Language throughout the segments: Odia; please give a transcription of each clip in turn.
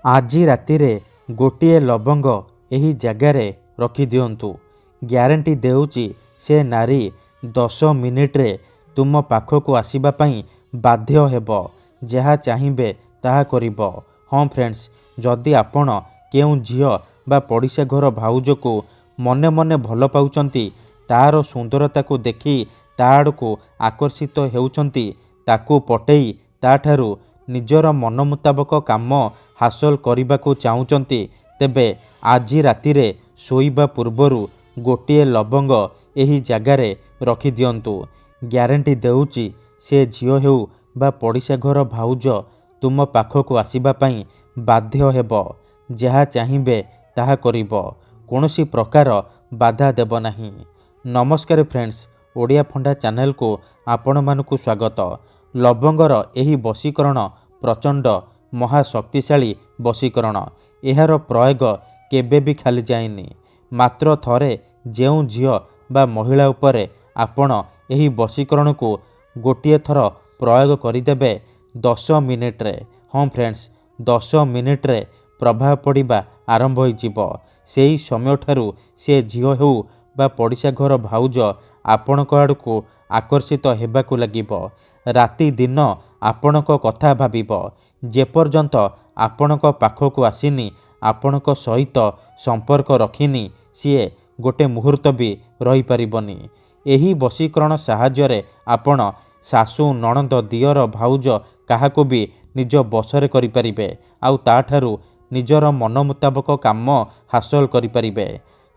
ଆଜି ରାତିରେ ଗୋଟିଏ ଲବଙ୍ଗ ଏହି ଜାଗାରେ ରଖିଦିଅନ୍ତୁ। ଗ୍ୟାରେଣ୍ଟି ଦେଉଛି ସେ ନାରୀ 10 ମିନିଟ୍ରେ ତୁମ ପାଖକୁ ଆସିବା ପାଇଁ ବାଧ୍ୟ ହେବ। ଯାହା ଚାହିଁବେ ତାହା କରିବ। ହଁ ଫ୍ରେଣ୍ଡସ୍, ଯଦି ଆପଣ କେଉଁ ଝିଅ ବା ପଡ଼ିଶା ଘର ଭାଉଜକୁ ମନେ ମନେ ଭଲ ପାଉଛନ୍ତି, ତାହାର ସୁନ୍ଦରତାକୁ ଦେଖି ତା ଆଡ଼କୁ ଆକର୍ଷିତ ହେଉଛନ୍ତି, ତାକୁ ପଟେଇ ତାଠାରୁ ନିଜର ମନ ମୁତାବକ କାମ ହାସଲ କରିବାକୁ ଚାହୁଁଛନ୍ତି, ତେବେ ଆଜି ରାତିରେ ଶୋଇବା ପୂର୍ବରୁ ଗୋଟିଏ ଲବଙ୍ଗ ଏହି ଜାଗାରେ ରଖିଦିଅନ୍ତୁ। ଗ୍ୟାରେଣ୍ଟି ଦେଉଛି ସେ ଝିଅ ହେଉ ବା ପଡ଼ିଶା ଘର ଭାଉଜ ତୁମ ପାଖକୁ ଆସିବା ପାଇଁ ବାଧ୍ୟ ହେବ। ଯାହା ଚାହିଁବେ ତାହା କରିବ। କୌଣସି ପ୍ରକାର ବାଧା ଦେବ ନାହିଁ। ନମସ୍କାର ଫ୍ରେଣ୍ଡସ୍, ଓଡ଼ିଆ ଫଣ୍ଡା ଚ୍ୟାନେଲକୁ ଆପଣମାନଙ୍କୁ ସ୍ୱାଗତ। ଲବଙ୍ଗର ଏହି ବଶୀକରଣ ପ୍ରଚଣ୍ଡ ମହାଶକ୍ତିଶାଳୀ ବଶୀକରଣ। ଏହାର ପ୍ରୟୋଗ କେବେ ବି ଖାଲି ଯାଏନି। ମାତ୍ର ଥରେ ଯେଉଁ ଝିଅ ବା ମହିଳା ଉପରେ ଆପଣ ଏହି ବଶୀକରଣକୁ ଗୋଟିଏ ଥର ପ୍ରୟୋଗ କରିଦେବେ, 10 ମିନିଟ୍ରେ, ହଁ ଫ୍ରେଣ୍ଡସ୍, 10 ମିନିଟ୍ରେ ପ୍ରଭାବ ପଡ଼ିବା ଆରମ୍ଭ ହୋଇଯିବ। ସେହି ସମୟଠାରୁ ସେ ଝିଅ ହେଉ ବା ପଡ଼ିଶା ଘର ଭାଉଜ ଆପଣଙ୍କ ଆଡ଼କୁ ଆକର୍ଷିତ ହେବାକୁ ଲାଗିବ। ରାତି ଦିନ ଆପଣଙ୍କ କଥା ଭାବିବ। ଯେପର୍ଯ୍ୟନ୍ତ ଆପଣଙ୍କ ପାଖକୁ ଆସିନି, ଆପଣଙ୍କ ସହିତ ସମ୍ପର୍କ ରଖିନି, ସିଏ ଗୋଟେ ମୁହୂର୍ତ୍ତ ବି ରହିପାରିବନି। ଏହି ବଶୀକରଣ ସାହାଯ୍ୟରେ ଆପଣ ଶାଶୁ, ନଣନ୍ଦ, ଦିଅର, ଭାଉଜ କାହାକୁ ବି ନିଜ ବଶରେ କରିପାରିବେ। ଆଉ ତାଠାରୁ ନିଜର ମନ ମୁତାବକ କାମ ହାସଲ କରିପାରିବେ।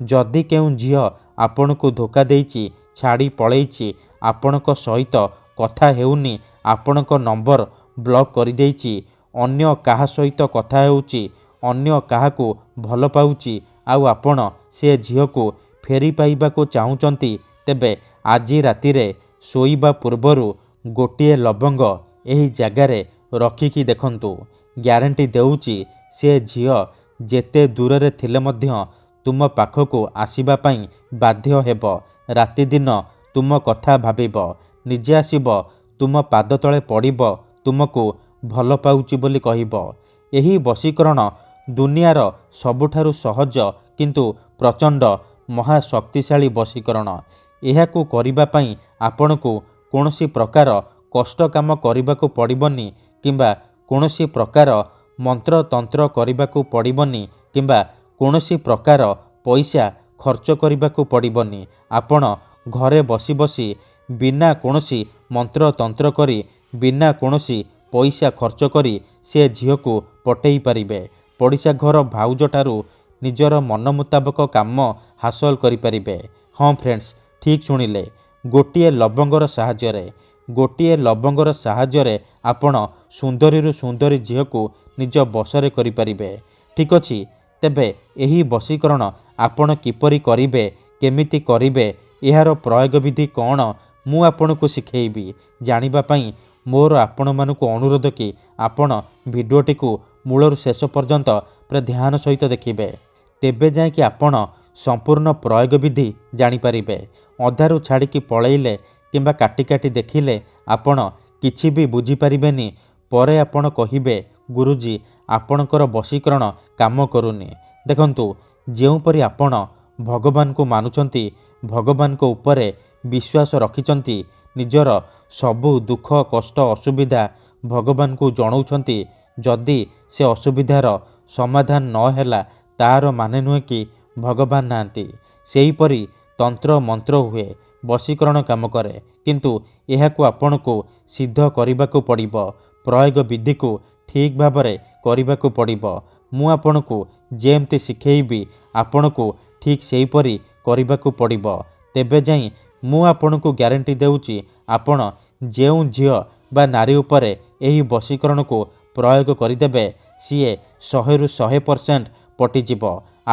ଯଦି କେଉଁ ଝିଅ ଆପଣଙ୍କୁ ଧୋକା ଦେଇଛି, ଛାଡ଼ି ପଳେଇଛି, ଆପଣଙ୍କ ସହିତ କଥା ହେଉନି, ଆପଣଙ୍କ ନମ୍ବର ବ୍ଲକ୍ କରିଦେଇଛି, ଅନ୍ୟ କାହା ସହିତ କଥା ହେଉଛି, ଅନ୍ୟ କାହାକୁ ଭଲ ପାଉଛି, ଆଉ ଆପଣ ସେ ଝିଅକୁ ଫେରି ପାଇବାକୁ ଚାହୁଁଛନ୍ତି, ତେବେ ଆଜି ରାତିରେ ଶୋଇବା ପୂର୍ବରୁ ଗୋଟିଏ ଲବଙ୍ଗ ଏହି ଜାଗାରେ ରଖିକି ଦେଖନ୍ତୁ। ଗ୍ୟାରେଣ୍ଟି ଦେଉଛି ସେ ଝିଅ ଯେତେ ଦୂରରେ ଥିଲେ ମଧ୍ୟ ତୁମ ପାଖକୁ ଆସିବା ପାଇଁ ବାଧ୍ୟ ହେବ। ରାତିଦିନ ତୁମ କଥା ଭାବିବ, ନିଜେ ଆସିବ, ତୁମ ପାଦ ତଳେ ପଡ଼ିବ, ତୁମକୁ ଭଲ ପାଉଛି ବୋଲି କହିବ। ଏହି ବଶୀକରଣ ଦୁନିଆର ସବୁଠାରୁ ସହଜ କିନ୍ତୁ ପ୍ରଚଣ୍ଡ ମହାଶକ୍ତିଶାଳୀ ବଶୀକରଣ। ଏହାକୁ କରିବା ପାଇଁ ଆପଣଙ୍କୁ କୌଣସି ପ୍ରକାର କଷ୍ଟ କାମ କରିବାକୁ ପଡ଼ିବନି, କିମ୍ବା କୌଣସି ପ୍ରକାର ମନ୍ତ୍ରତନ୍ତ୍ର କରିବାକୁ ପଡ଼ିବନି, କିମ୍ବା କୌଣସି ପ୍ରକାର ପଇସା ଖର୍ଚ୍ଚ କରିବାକୁ ପଡ଼ିବନି। ଆପଣ ଘରେ ବସି ବସି ବିନା କୌଣସି ମନ୍ତ୍ରତନ୍ତ୍ର କରି, ବିନା କୌଣସି ପଇସା ଖର୍ଚ୍ଚ କରି ସେ ଝିଅକୁ ପଟେଇ ପାରିବେ। ପଡ଼ିଶା ଘର ଭାଉଜଠାରୁ ନିଜର ମନ ମୁତାବକ କାମ ହାସଲ କରିପାରିବେ। ହଁ ଫ୍ରେଣ୍ଡସ୍, ଠିକ୍ ଶୁଣିଲେ, ଗୋଟିଏ ଲବଙ୍ଗର ସାହାଯ୍ୟରେ। ଗୋଟିଏ ଲବଙ୍ଗର ସାହାଯ୍ୟରେ ଆପଣ ସୁନ୍ଦରୀରୁ ସୁନ୍ଦରୀ ଝିଅକୁ ନିଜ ବଶରେ କରିପାରିବେ। ଠିକ୍ ଅଛି, ତେବେ ଏହି ବଶୀକରଣ ଆପଣ କିପରି କରିବେ, କେମିତି କରିବେ, ଏହାର ପ୍ରୟୋଗ ବିଧି କ'ଣ, ମୁଁ ଆପଣଙ୍କୁ ଶିଖେଇବି। ଜାଣିବା ପାଇଁ ମୋର ଆପଣମାନଙ୍କୁ ଅନୁରୋଧ କି ଆପଣ ଭିଡ଼ିଓଟିକୁ ମୂଳରୁ ଶେଷ ପର୍ଯ୍ୟନ୍ତ ପୁରା ଧ୍ୟାନ ସହିତ ଦେଖିବେ। ତେବେ ଯାଇକି ଆପଣ ସମ୍ପୂର୍ଣ୍ଣ ପ୍ରୟୋଗ ବିଧି ଜାଣିପାରିବେ। ଅଧାରୁ ଛାଡ଼ିକି ପଳେଇଲେ କିମ୍ବା କାଟି କାଟି ଦେଖିଲେ ଆପଣ କିଛି ବି ବୁଝିପାରିବେନି। ପରେ ଆପଣ କହିବେ, ଗୁରୁଜୀ, ଆପଣଙ୍କର ବଶୀକରଣ କାମ କରୁନି। ଦେଖନ୍ତୁ, ଯେଉଁପରି ଆପଣ ଭଗବାନଙ୍କୁ ମାନୁଛନ୍ତି, ଭଗବାନଙ୍କ ଉପରେ ବିଶ୍ୱାସ ରଖିଛନ୍ତି, ନିଜର ସବୁ ଦୁଃଖ, କଷ୍ଟ, ଅସୁବିଧା ଭଗବାନଙ୍କୁ ଜଣାଉଛନ୍ତି, ଯଦି ସେ ଅସୁବିଧାର ସମାଧାନ ନ ହେଲା, ତାହାର ମାନେ ନୁହେଁ କି ଭଗବାନ ନାହାନ୍ତି। ସେହିପରି ତନ୍ତ୍ର ମନ୍ତ୍ର ହୁଏ, ବଶୀକରଣ କାମ କରେ, କିନ୍ତୁ ଏହାକୁ ଆପଣଙ୍କୁ ସିଦ୍ଧ କରିବାକୁ ପଡ଼ିବ। ପ୍ରୟୋଗ ବିଧିକୁ ଠିକ୍ ଭାବରେ କରିବାକୁ ପଡ଼ିବ। ମୁଁ ଆପଣଙ୍କୁ ଯେମିତି ଶିଖେଇବି, ଆପଣଙ୍କୁ ଠିକ୍ ସେହିପରି କରିବାକୁ ପଡ଼ିବ। ତେବେ ଯାଇ ମୁଁ ଆପଣଙ୍କୁ ଗ୍ୟାରେଣ୍ଟି ଦେଉଛି, ଆପଣ ଯେଉଁ ଝିଅ ବା ନାରୀ ଉପରେ ଏହି ବଶୀକରଣକୁ ପ୍ରୟୋଗ କରିଦେବେ, ସିଏ 100ରୁ 100% ପଟିଯିବ।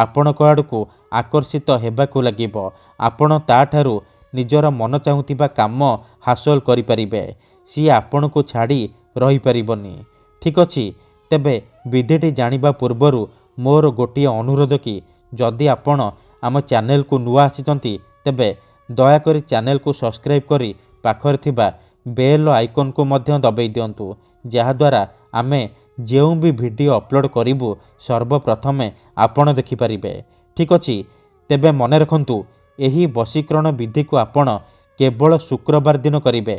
ଆପଣଙ୍କ ଆଡ଼କୁ ଆକର୍ଷିତ ହେବାକୁ ଲାଗିବ। ଆପଣ ତାଠାରୁ ନିଜର ମନ ଚାହୁଁଥିବା କାମ ହାସଲ କରିପାରିବେ। ସିଏ ଆପଣଙ୍କୁ ଛାଡ଼ି ରହିପାରିବନି। ଠିକ୍ ଅଛି, ତେବେ ବିଧିଟି ଜାଣିବା ପୂର୍ବରୁ ମୋର ଗୋଟିଏ ଅନୁରୋଧ କି ଯଦି ଆପଣ ଆମ ଚ୍ୟାନେଲକୁ ନୂଆ ଆସିଛନ୍ତି, ତେବେ ଦୟାକରି ଚ୍ୟାନେଲକୁ ସବସ୍କ୍ରାଇବ୍ କରି ପାଖରେ ଥିବା ବେଲ୍ ଆଇକନ୍କୁ ମଧ୍ୟ ଦବାଇ ଦିଅନ୍ତୁ, ଯାହାଦ୍ୱାରା ଆମେ ଯେଉଁ ବି ଭିଡ଼ିଓ ଅପଲୋଡ଼ କରିବୁ ସର୍ବପ୍ରଥମେ ଆପଣ ଦେଖିପାରିବେ। ଠିକ୍ ଅଛି, ତେବେ ମନେ ରଖନ୍ତୁ ଏହି ବଶୀକରଣ ବିଧିକୁ ଆପଣ କେବଳ ଶୁକ୍ରବାର ଦିନ କରିବେ।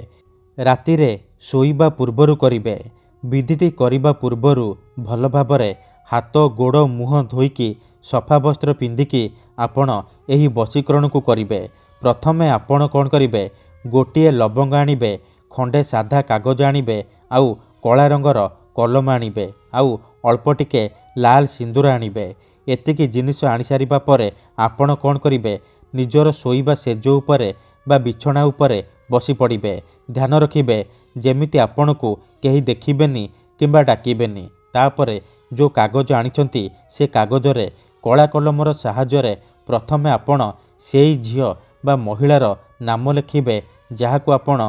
ରାତିରେ ଶୋଇବା ପୂର୍ବରୁ କରିବେ। ବିଧିଟି କରିବା ପୂର୍ବରୁ ଭଲ ଭାବରେ ହାତ ଗୋଡ଼ ମୁହଁ ଧୋଇକି ସଫା ବସ୍ତ୍ର ପିନ୍ଧିକି ଆପଣ ଏହି ବଶୀକରଣକୁ କରିବେ। ପ୍ରଥମେ ଆପଣ କ'ଣ କରିବେ, ଗୋଟିଏ ଲବଙ୍ଗ ଆଣିବେ, ଖଣ୍ଡେ ସାଧା କାଗଜ ଆଣିବେ, ଆଉ କଳା ରଙ୍ଗର କଲମ ଆଣିବେ, ଆଉ ଅଳ୍ପ ଟିକେ ଲାଲ ସିନ୍ଦୁର ଆଣିବେ। ଏତିକି ଜିନିଷ ଆଣିସାରିବା ପରେ ଆପଣ କ'ଣ କରିବେ, ନିଜର ଶୋଇବା ସେଜ ଉପରେ ବା ବିଛଣା ଉପରେ ବସି ପଡ଼ିବେ। ଧ୍ୟାନ ରଖିବେ ଯେମିତି ଆପଣଙ୍କୁ କେହି ଦେଖିବେନି କିମ୍ବା ଡାକିବେନି। ତାପରେ ଯେଉଁ କାଗଜ ଆଣିଛନ୍ତି ସେ କାଗଜରେ କଳା କଲମର ସାହାଯ୍ୟରେ ପ୍ରଥମେ ଆପଣ ସେଇ ଝିଅ ବା ମହିଳାର ନାମ ଲେଖିବେ ଯାହାକୁ ଆପଣ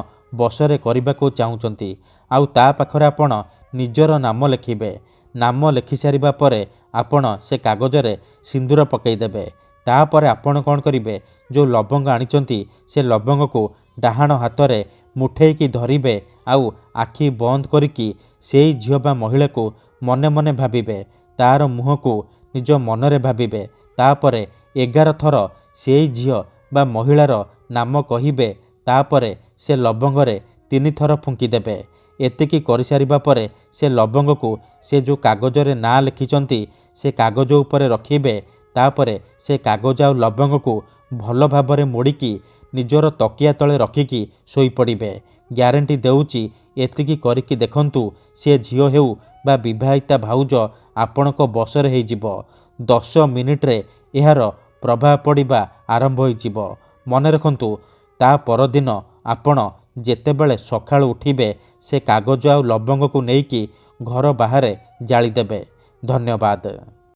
ବଶରେ କରିବାକୁ ଚାହୁଁଛନ୍ତି। ଆଉ ତା ପାଖରେ ଆପଣ ନିଜର ନାମ ଲେଖିବେ। ନାମ ଲେଖିସାରିବା ପରେ ଆପଣ ସେ କାଗଜରେ ସିନ୍ଦୁର ପକାଇଦେବେ। ତାପରେ ଆପଣ କ'ଣ କରିବେ, ଯେଉଁ ଲବଙ୍ଗ ଆଣିଛନ୍ତି ସେ ଲବଙ୍ଗକୁ ଡାହାଣ ହାତରେ ମୁଠେଇକି ଧରିବେ, ଆଉ ଆଖି ବନ୍ଦ କରିକି ସେଇ ଝିଅ ବା ମହିଳାକୁ ମନେ ମନେ ଭାବିବେ। ତାର ମୁହଁକୁ ନିଜ ମନରେ ଭାବିବେ। ତାପରେ 11 ଥର ସେଇ ଝିଅ ବା ମହିଳାର ନାମ କହିବେ। ତାପରେ ସେ ଲବଙ୍ଗରେ 3 ଥର ଫୁଙ୍କିଦେବେ। ଏତିକି କରିସାରିବା ପରେ ସେ ଲବଙ୍ଗକୁ ସେ ଯେଉଁ କାଗଜରେ ନାଁ ଲେଖିଛନ୍ତି ସେ କାଗଜ ଉପରେ ରଖିବେ। ତାପରେ ସେ କାଗଜ ଆଉ ଲବଙ୍ଗକୁ ଭଲ ଭାବରେ ମୋଡ଼ିକି ନିଜର ତକିଆ ତଳେ ରଖିକି ଶୋଇପଡ଼ିବେ। ଗ୍ୟାରେଣ୍ଟି ଦେଉଛି ଏତିକି କରିକି ଦେଖନ୍ତୁ, ସେ ଝିଅ ହେଉ ବା ବିବାହିତା ଭାଉଜ ଆପଣଙ୍କ ବଶରେ ହେଇଯିବ। 10 ମିନିଟ୍ରେ ଏହାର ପ୍ରଭାବ ପଡ଼ିବା ଆରମ୍ଭ ହୋଇଯିବ। ମନେ ରଖନ୍ତୁ, ତା ପରଦିନ ଆପଣ ଯେତେବେଳେ ସକାଳୁ ଉଠିବେ ସେ କାଗଜ ଆଉ ଲବଙ୍ଗକୁ ନେଇକି ଘର ବାହାରେ ଜାଳିଦେବେ। ଧନ୍ୟବାଦ।